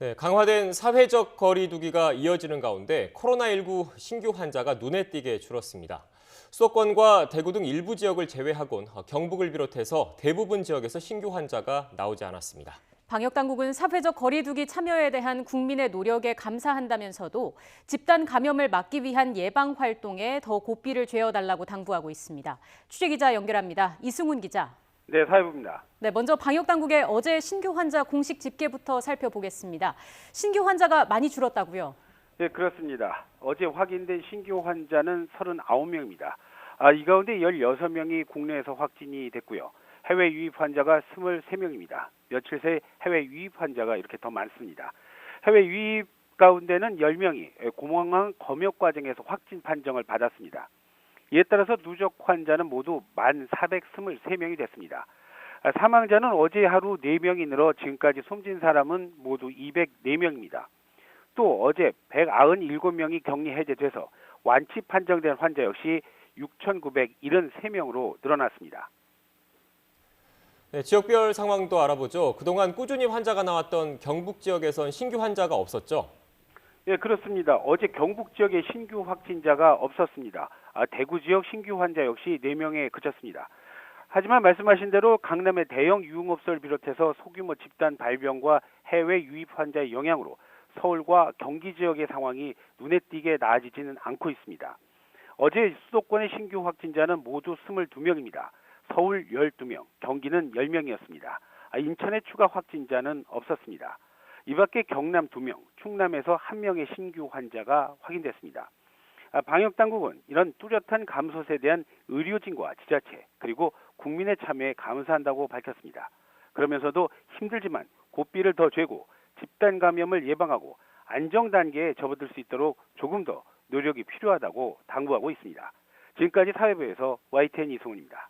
네, 강화된 사회적 거리 두기가 이어지는 가운데 코로나19 신규 환자가 눈에 띄게 줄었습니다. 수도권과 대구 등 일부 지역을 제외하곤 경북을 비롯해서 대부분 지역에서 신규 환자가 나오지 않았습니다. 방역당국은 사회적 거리 두기 참여에 대한 국민의 노력에 감사한다면서도 집단 감염을 막기 위한 예방 활동에 더 고삐를 죄어달라고 당부하고 있습니다. 취재기자 연결합니다. 이승훈 기자. 네, 사회부입니다. 네, 먼저 방역당국의 어제 신규 환자 공식 집계부터 살펴보겠습니다. 신규 환자가 많이 줄었다고요? 네, 그렇습니다. 어제 확인된 신규 환자는 39명입니다. 이 가운데 16명이 국내에서 확진이 됐고요. 해외 유입 환자가 23명입니다. 며칠 새 해외 유입 환자가 이렇게 더 많습니다. 해외 유입 가운데는 10명이 공항 검역 과정에서 확진 판정을 받았습니다. 이에 따라서 누적 환자는 모두 1,423명이 됐습니다. 사망자는 어제 하루 4명이 늘어 지금까지 숨진 사람은 모두 204명입니다. 또 어제 197명이 격리 해제돼서 완치 판정된 환자 역시 6,973명으로 늘어났습니다. 네, 지역별 상황도 알아보죠. 그동안 꾸준히 환자가 나왔던 경북 지역에선 신규 환자가 없었죠? 네, 그렇습니다. 어제 경북 지역에 신규 확진자가 없었습니다. 대구 지역 신규 환자 역시 4명에 그쳤습니다. 하지만 말씀하신 대로 강남의 대형 유흥업소를 비롯해서 소규모 집단 발병과 해외 유입 환자의 영향으로 서울과 경기 지역의 상황이 눈에 띄게 나아지지는 않고 있습니다. 어제 수도권의 신규 확진자는 모두 22명입니다. 서울 12명, 경기는 10명이었습니다. 인천의 추가 확진자는 없었습니다. 이 밖에 경남 2명, 충남에서 1명의 신규 환자가 확인됐습니다. 방역당국은 이런 뚜렷한 감소세에 대한 의료진과 지자체 그리고 국민의 참여에 감사한다고 밝혔습니다. 그러면서도 힘들지만 고삐를 더 죄고 집단 감염을 예방하고 안정 단계에 접어들 수 있도록 조금 더 노력이 필요하다고 당부하고 있습니다. 지금까지 사회부에서 YTN 이승훈입니다.